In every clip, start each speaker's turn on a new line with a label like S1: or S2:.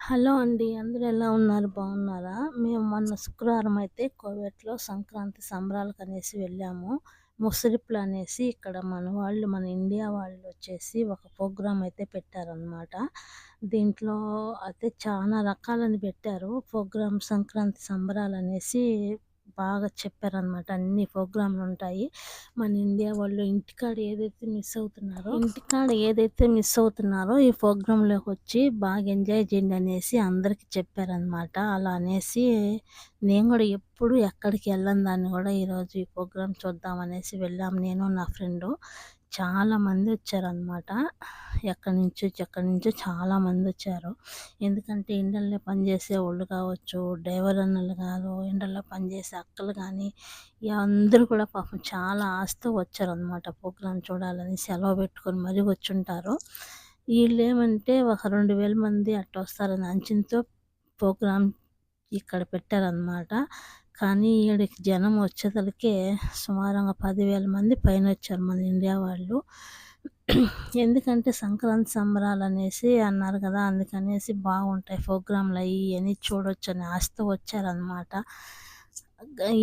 S1: Hello అండి. అందరూ ఎలా ఉన్నారు? బాగున్నారా? మేము మొన్న శుక్రవారం అయితే కోవేట్‌లో సంక్రాంతి సంబరాలకనేసి వెళ్ళాము. ముసిరిప్పులు అనేసి ఇక్కడ మన ఇండియా వాళ్ళొచ్చేసి ఒక ప్రోగ్రామ్ అయితే పెట్టారనమాట. దీంట్లో అయితే చాలా రకాలని పెట్టారు. ప్రోగ్రామ్ సంక్రాంతి సంబరాలనేసి బాగా చెప్పారనమాట. అన్ని ప్రోగ్రామ్‌లుంటాయి. మన ఇండియా వాళ్ళు ఇంటికాడ ఏదైతే మిస్ అవుతున్నారో ఈ ప్రోగ్రాంలోకొచ్చి బాగా ఎంజాయ్ చేయండి అనేసి అందరికి చెప్పారనమాట. అలా అనేసి నేను కూడా ఎప్పుడు ఎక్కడికి వెళ్ళని దాన్ని కూడా ఈరోజు ఈ ప్రోగ్రాం చూద్దామనేసి వెళ్ళాం. నేను నా ఫ్రెండు. చాలామంది వచ్చారనమాట. ఎక్కడి నుంచో చాలామంది వచ్చారు. ఎందుకంటే ఇండ్లల్లో పనిచేసేవాళ్ళు కావచ్చు, డ్రైవర్ అన్నలు కాదు, ఇండ్లల్లో పనిచేసే అక్కలు కానీ అందరూ కూడా పాపం చాలా ఆశతో వచ్చారనమాట. ప్రోగ్రాం చూడాలని సెలవు పెట్టుకొని మరీ వచ్చుంటారు. ఈళ్ళేమంటే ఒక 2000 మంది అట్లా వస్తారని అంచనాతో ప్రోగ్రాం ఇక్కడ పెట్టారనమాట. కానీ ఈడకి జనం వచ్చేదలకే సుమారుగా 10,000 మంది పైనొచ్చారు మన ఇండియా వాళ్ళు. ఎందుకంటే సంక్రాంతి సంబరాలనేసి అన్నారు కదా! అందుకనేసి బాగుంటాయి ప్రోగ్రాంలు అయి ఇయన్నీ చూడొచ్చని ఆశతో వచ్చారనమాట.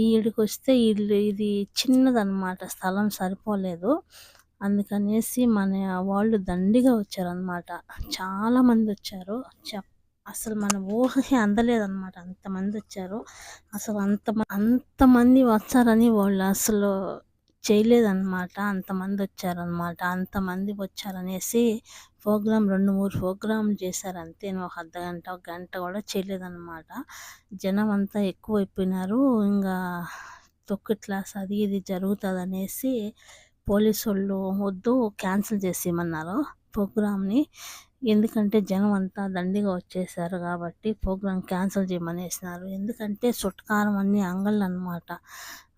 S1: ఈడికొస్తే ఇది చిన్నదనమాట. స్థలం సరిపోలేదు. అందుకనేసి మన వాళ్ళు దండిగా వచ్చారనమాట. చాలామందొచ్చారు. అసలు మన ఊహకి అందలేదనమాట. అంతమందొచ్చారు. అసలు అంతమంది వస్తారని వాళ్ళు అసలు చేయలేదనమాట. అంతమందొచ్చారనమాట. అంతమంది వచ్చారనేసి ప్రోగ్రాం 2, 3 ప్రోగ్రాంలు చేశారు అంతే. ఒక అర్ధగంట, ఒక గంట కూడా చేయలేదనమాట. జనం అంతా ఎక్కువైపోయినారు. ఇంగా తొక్కిట్లాస్ అది ఇది జరుగుతుందనేసి పోలీసోళ్ళు వద్దు క్యాన్సిల్ చేసేయమన్నారు ప్రోగ్రామ్‌ని. ఎందుకంటే జనం అంతా దండిగా వచ్చేసారు కాబట్టి ప్రోగ్రామ్ క్యాన్సిల్ చేయమనేసినారు. ఎందుకంటే చుట్టకారం అన్ని అంగళ్ళనమాట.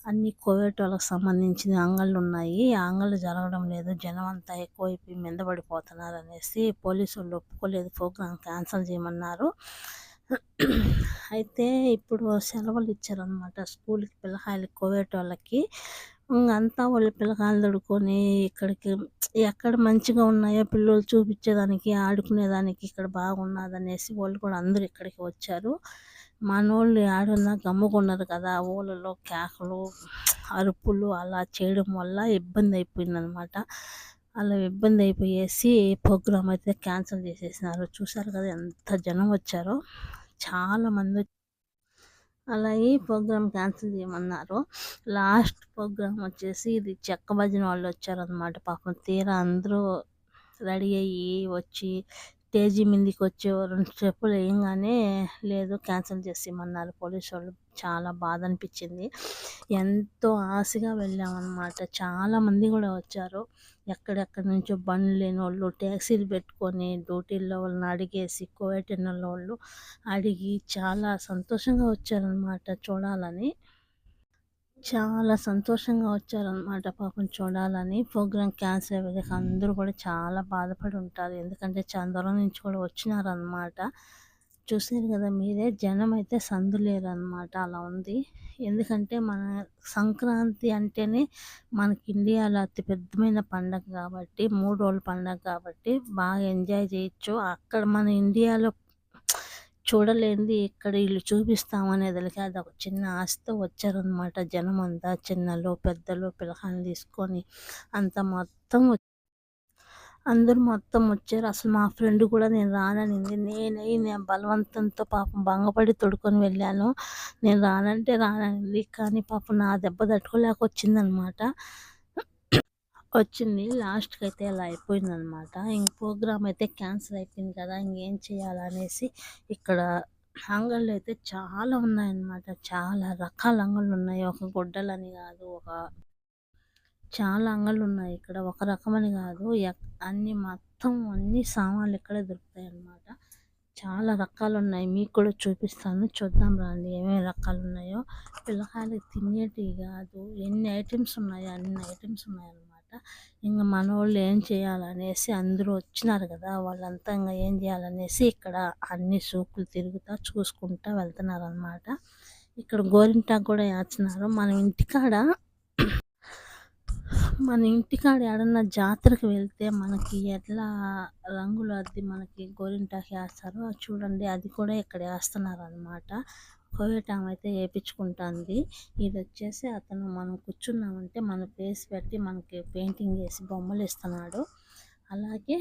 S1: అన్ని కోవిడ్ వాళ్ళకి సంబంధించిన అంగళ్ళున్నాయి. ఆ అంగళ్ళు జరగడం లేదు. జనం అంతా ఎక్కువైపోయి మీద పడిపోతున్నారనేసి పోలీసోళ్ళు ఒప్పుకోలేదు. ప్రోగ్రామ్ క్యాన్సిల్ చేయమన్నారు. అయితే ఇప్పుడు సెలవులు ఇచ్చారనమాట స్కూల్‌కి పిల్లకాయలకి కోవిడ్ వాళ్ళకి. అంతా వాళ్ళ పిల్లకాయలు తోడుకొని ఇక్కడికి ఎక్కడ మంచిగా ఉన్నాయో పిల్లోళ్ళు చూపించేదానికి, ఆడుకునేదానికి ఇక్కడ బాగున్నదనేసి వాళ్ళు కూడా అందరూ ఇక్కడికి వచ్చారు. మనోళ్ళు యాడున్నా గమ్ముగున్నారు కదా! ఊళ్ళలో కేకలు, అరుపులు అలా చేయడం వల్ల ఇబ్బంది అయిపోయిందనమాట. అలా ఇబ్బంది అయిపోయేసి ప్రోగ్రామ్ అయితే క్యాన్సిల్ చేసేసినారు. చూసారు కదా ఎంత జనం వచ్చారో! చాలామంది అలాగే ప్రోగ్రామ్ క్యాన్సిల్ చేయమన్నారు. లాస్ట్ ప్రోగ్రామ్ వచ్చేసి ఇది చెక్క భజన వాళ్ళు వచ్చారనమాట. పాపం తీరా అందరూ రెడీ అయ్యి వచ్చి స్టేజి మీదకి వచ్చి 2 స్టెప్పులు వేయంగానే లేదు క్యాన్సిల్ చేసేయమన్నారు పోలీసోళ్ళు. చాలా బాధ అనిపించింది. ఎంతో ఆశగా వెళ్ళామన్నమాట. చాలామంది కూడా వచ్చారు. ఎక్కడెక్కడి నుంచో బండ్లు లేనోళ్ళు ట్యాక్సీలు పెట్టుకొని డ్యూటీల్లో వాళ్ళని అడిగేసి కోవిడ్ ఉన్నోళ్ళు అడిగి చాలా సంతోషంగా వచ్చారనమాట చూడాలని. చాలా సంతోషంగా వచ్చారనమాట పాపం చూడాలని. ప్రోగ్రామ్ క్యాన్సిల్ అయ్యేదాకా అందరూ కూడా చాలా బాధపడి ఉంటారు. ఎందుకంటే చాలా దూరం నుంచి కూడా వచ్చినారనమాట. చూసారు కదా మీరే జనం అయితే సందులేరనమాట. అలా ఉంది. ఎందుకంటే మన సంక్రాంతి అంటేనే మనకి ఇండియాలో అతి పెద్దమైన పండగ కాబట్టి 3 రోజుల పండగ కాబట్టి బాగా ఎంజాయ్ చేయొచ్చు. అక్కడ మన ఇండియాలో చూడలేనిది ఇక్కడ ఈళ్ళు చూపిస్తామనేదలకి అదొక చిన్న ఆశతో వచ్చారనమాట జనమంతా. చిన్నలు, పెద్దలు, పిల్లకాయల్ని తీసుకొని అందరూ మొత్తం వచ్చారు. అసలు మా ఫ్రెండ్ కూడా నేను రాననింది. నేను బలవంతంతో పాపం భంగపడి తోడుకొని వెళ్ళాను. నేను రానంటే రాననింది. కానీ పాపం నా దెబ్బ తట్టుకోలేక వచ్చిందనమాట. వచ్చింది. లాస్ట్‌కైతే అలా అయిపోయిందనమాట. ఇంక ప్రోగ్రామ్ అయితే క్యాన్సిల్ అయిపోయింది కదా! ఇంకేం చేయాలనేసి ఇక్కడ అంగళ్ళు అయితే చాలా ఉన్నాయన్నమాట. చాలా రకాల అంగళ్ళున్నాయి. ఒక గుడ్డలని కాదు, చాలా అంగళ్ళున్నాయి ఇక్కడ. ఒక రకమని కాదు. అన్ని సామాన్లు ఇక్కడే దొరుకుతాయన్నమాట. చాలా రకాలున్నాయి. మీకు కూడా చూపిస్తాను. చూద్దాం రండి ఏమేమి రకాలున్నాయో. పిల్లకాయలకి తినేటివి కాదు ఎన్ని ఐటెమ్స్ ఉన్నాయో అన్ని ఐటెమ్స్ ఉన్నాయన్నమాట. ఇంక మనోళ్ళు ఏం చేయాలనేసి అందరూ వచ్చినారు కదా! వాళ్ళంతా ఇంక ఏం చేయాలనేసి ఇక్కడ అన్ని సూకులు తిరుగుతా చూసుకుంటా వెళ్తున్నారనమాట. ఇక్కడ గోరింటాకు కూడా ఏస్తున్నారు. మనం ఇంటికాడ మన ఇంటికాడ ఏడన్నా జాతరకి వెళ్తే మనకి ఎట్లా రంగులు అద్ది మనకి గోరింటాకు ఏస్తారో అది చూడండి, అది కూడా ఇక్కడ ఏస్తన్నారనమాట. కోవిడ్ ఆమె అయితే ఏపిచ్చుకుంటాంది. ఇదొచ్చేసి అతను మనం కూర్చున్నామంటే మన ఫేస్ పెట్టి మనకి పెయింటింగ్ ఏసి బొమ్మలిస్తన్నాడు. అలాగే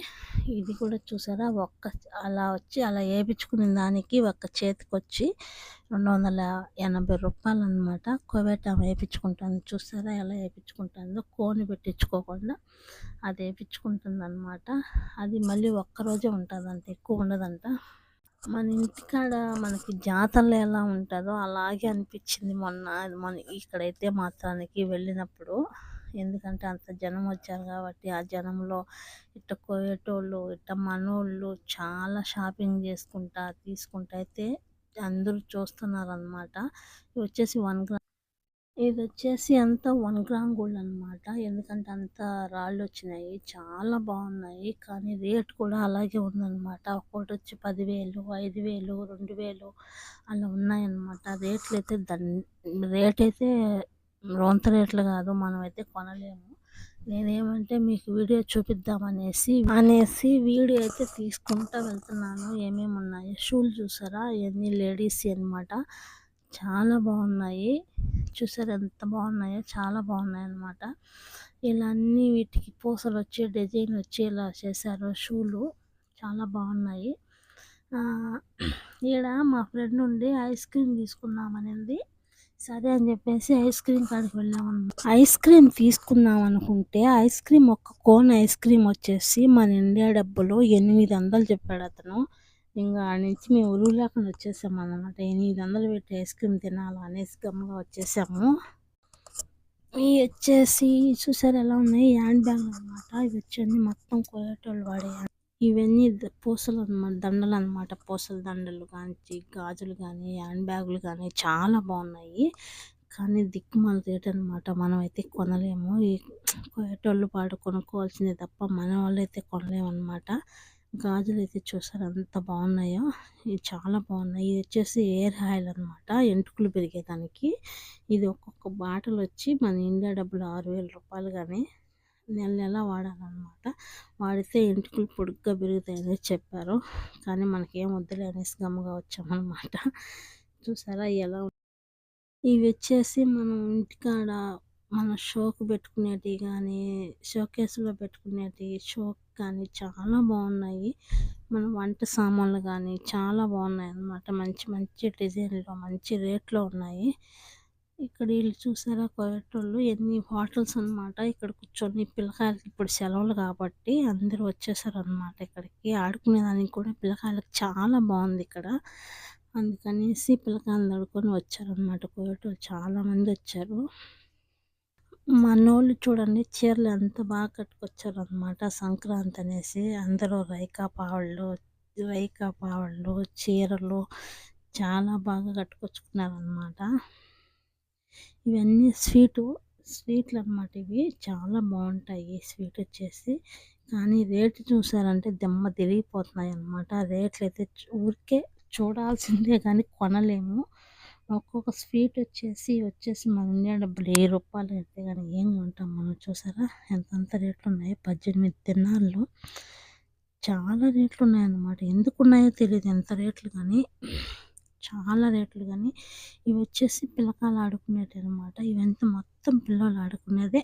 S1: ఇది కూడా చూసారా, అలా వచ్చి అలా ఏపిచ్చుకునే దానికి ఒక్క చేతికొచ్చి రూ. 280 అనమాట. కోవేట్ ఆమె ఏపిచ్చుకుంటాంది. చూసారా ఎలా ఏపిచ్చుకుంటాందో, కోన్ పెట్టించుకోకుండా అది ఏపిచ్చుకుంటుందనమాట. అది మళ్ళీ ఒక్కరోజే ఉంటదంట, ఎక్కువ ఉండదంట. మన ఇంటికాడ మనకి జాతరలో ఎలా ఉంటుందో అలాగే అనిపించింది మన ఇక్కడైతే మాత్రానికి వెళ్ళినప్పుడు. ఎందుకంటే అంత జనం వచ్చారు కాబట్టి ఆ జనంలో ఇట్ట కోయేటోళ్ళు ఇట్ట మనోళ్ళు చాలా షాపింగ్ చేసుకుంటా తీసుకుంటా అయితే అందరూ చూస్తున్నారనమాట. ఇవి వచ్చేసి ఇదొచ్చేసి అంతా 1 గ్రామ్ గోల్డ్ అనమాట. ఎందుకంటే అంత రాళ్ళొచ్చినాయి. చాలా బాగున్నాయి. కానీ రేట్ కూడా అలాగే ఉందనమాట. ఒక్కోటొచ్చి 10,000, 5,000, 2,000 అలా ఉన్నాయన్నమాట. రేటైతే రొంత రేట్లు కాదు. మనమైతే కొనలేము. నేనేమంటే మీకు వీడియో చూపిద్దామనేసి వీడియో అయితే తీసుకుంటా వెళ్తున్నాను. ఏమేమి ఉన్నాయి షూలు చూసారా, ఇవన్నీ లేడీస్‌వి అనమాట. చాలా బాగున్నాయి. చూసారా ఎంత బాగున్నాయో, చాలా బాగున్నాయన్నమాట. ఇలా అన్నీ వీటికి పూసలొచ్చి డిజైన్ వచ్చి ఇలా చేశారు షూలు. చాలా బాగున్నాయి. ఈడ మా ఫ్రెండ్ ఉండి ఐస్ క్రీమ్ తీసుకుందామనింది. సరే అని చెప్పేసి ఐస్ క్రీమ్ కాడికి వెళ్ళామన్నమాట. ఐస్ క్రీమ్ తీసుకుందాం అనుకుంటే ఐస్ క్రీమ్ ఒక కోన్ ఐస్ క్రీమ్ వచ్చేసి మన ఇండియా డబ్బులు 800 చెప్పాడు అతను. ఇంకా ఆడ నుంచి మేము ఉరువు లేకుండా వచ్చేసాము అన్నమాట. 800 పెట్టి ఐస్ క్రీమ్ తినాలా అనేసి గమ్ముగా వచ్చేసాము. ఇవి వచ్చేసి చూసారు ఎలా ఉన్నాయి, హ్యాండ్ బ్యాగ్లు అనమాట. ఇవి వచ్చేసి మొత్తం కోయేటోళ్ళు వాడే ఇవన్నీ పూసలు అనమాట, దండలు అనమాట. పూసల దండలు కానీ, గాజులు కానీ, హ్యాండ్ బ్యాగులు కానీ చాలా బాగున్నాయి. కానీ దిక్కుమాల రేట్ అనమాట. మనం అయితే కొనలేము. ఈ కోయేటోళ్ళు కొనుక్కోవాల్సిందే తప్ప మన వాళ్ళు అయితే కొనలేము అనమాట. గాజులు అయితే చూసారు ఎంత బాగున్నాయో. ఇవి చాలా బాగున్నాయి. ఇది వచ్చేసి ఎయిర్ ఆయిల్ అనమాట, ఎంటుకలు పెరిగేదానికి. ఇది ఒక్కొక్క బాటిల్ వచ్చి మన ఇండియా డబ్బులు 6,000 కానీ నెల వాడాలన్నమాట. వాడితే ఎంటుకలు పొడుగ్గా పెరుగుతాయని చెప్పారు. కానీ మనకేం వద్దులే అనేసి గమ్ముగా వచ్చామన్నమాట. చూసారా ఎలా ఇవి వచ్చేసి మనం ఇంటికాడ మన షోకు పెట్టుకునేటివి కానీ, షోకేస్లో పెట్టుకునేటివి షోకి కానీ చాలా బాగున్నాయి. మన వంట సామాన్లు కానీ చాలా బాగున్నాయి అన్నమాట. మంచి మంచి డిజైన్లో మంచి రేట్లో ఉన్నాయి. ఇక్కడ వీళ్ళు చూసారా కోయేటోళ్ళు ఎన్ని హోటల్స్ అనమాట. ఇక్కడ కూర్చొని పిల్లకాయలకి ఇప్పుడు సెలవులు కాబట్టి అందరూ వచ్చేసారనమాట ఇక్కడికి. ఆడుకునేదానికి కూడా పిల్లకాయలకు చాలా బాగుంది ఇక్కడ. అందుకనేసి పిల్లకాయలను ఆడుకొని వచ్చారనమాట కోయేటోళ్ళు చాలామంది వచ్చారు. మనోళ్ళు చూడండి చీరలు ఎంత బాగా కట్టుకొచ్చారనమాట. సంక్రాంతి అనేసి అందరూ రైకా పావళ్ళు చీరలు చాలా బాగా కట్టుకొచ్చుకున్నారనమాట. ఇవన్నీ స్వీట్లు అనమాట. ఇవి చాలా బాగుంటాయి స్వీట్ వచ్చేసి. కానీ రేటు చూసారంటే దిమ్మ తిరిగిపోతున్నాయి అన్నమాట. రేట్లు అయితే ఊరికే చూడాల్సిందే కానీ కొనలేము. ఒక్కొక్క స్వీట్ వచ్చేసి మన ఇండియా డబ్బులు రూపాయలు అయితే కానీ ఏం కొంటాం మనం. చూసారా ఎంతంత రేట్లు ఉన్నాయో. 18 తిన్నాళ్ళు చాలా రేట్లు ఉన్నాయన్నమాట. ఎందుకు ఉన్నాయో తెలియదు ఎంత రేట్లు కానీ, చాలా రేట్లు. కానీ ఇవి వచ్చేసి పిల్లకాయలు ఆడుకునేటివి అనమాట. ఇవంతా మొత్తం పిల్లలు ఆడుకునేదే.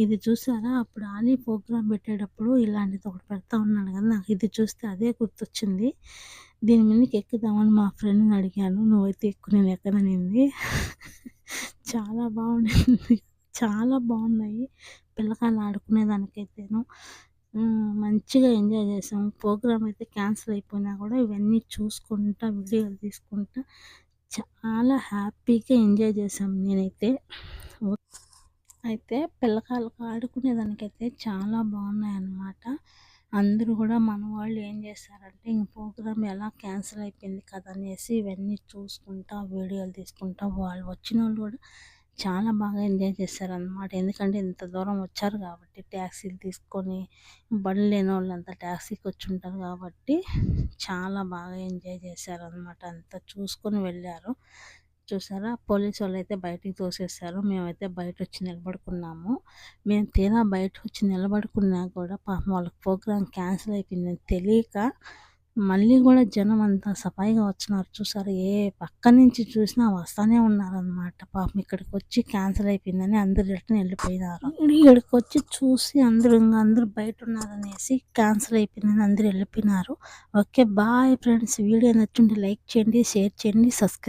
S1: ఇది చూసారా అప్పుడు ఆలీ ప్రోగ్రాం పెట్టేటప్పుడు ఇలాంటిది ఒకటి పెడతా ఉన్నాడు కదా, నాకు ఇది చూస్తే అదే గుర్తొచ్చింది. దీని మీదకి ఎక్కుదామని మా ఫ్రెండ్ని అడిగాను. నువ్వైతే ఎక్కువ, నేను ఎక్కననింది. చాలా బాగుంది, చాలా బాగున్నాయి పిల్లకాయలు ఆడుకునేదానికైతేను. మంచిగా ఎంజాయ్ చేసాం. ప్రోగ్రామ్ అయితే క్యాన్సిల్ అయిపోయినా కూడా ఇవన్నీ చూసుకుంటా వీడియోలు తీసుకుంటా చాలా హ్యాపీగా ఎంజాయ్ చేసాం నేనైతే. అయితే పిల్లకాయలకు ఆడుకునేదానికైతే చాలా బాగున్నాయన్నమాట. అందరూ కూడా మన వాళ్ళు ఏం చేస్తారంటే ఇంక ప్రోగ్రామ్ ఎలా క్యాన్సిల్ అయిపోయింది కదా అనేసి ఇవన్నీ చూసుకుంటా వీడియోలు తీసుకుంటా వాళ్ళు వచ్చిన వాళ్ళు కూడా చాలా బాగా ఎంజాయ్ చేశారనమాట. ఎందుకంటే ఇంత దూరం వచ్చారు కాబట్టి ట్యాక్సీలు తీసుకొని, బండ్లు లేని వాళ్ళంతా ట్యాక్సీకి వచ్చి ఉంటారు కాబట్టి చాలా బాగా ఎంజాయ్ చేశారనమాట. అంతా చూసుకొని వెళ్ళారు. చూసారా పోలీసు వాళ్ళైతే బయటికి తోసేశారు. మేమైతే బయటొచ్చి నిలబడుకున్నాము. మేము తీరా బయటకొచ్చి నిలబడుకున్నా కూడా పాపం వాళ్ళకి ప్రోగ్రామ్ క్యాన్సిల్ అయిపోయిందని తెలియక మళ్ళీ గూడా జనమంతా సఫాయిగా వచ్చినారు చూసారా. ఏ పక్క నుంచి చూసినా వస్తానే ఉన్నారనమాట. పాపం ఇక్కడికొచ్చి క్యాన్సిల్ అయిపోయిందని అందరూ రిటర్న్ వెళ్ళిపోయినారు. ఈడికొచ్చి చూసి అందరూ బయటున్నారనేసి క్యాన్సిల్ అయిపోయిందని అందరూ వెళ్ళిపోయినారు. ఓకే. Bye friends. వీడియో నచ్చుంటే లైక్ చేయండి, షేర్ చేయండి, సబ్స్క్రైబ్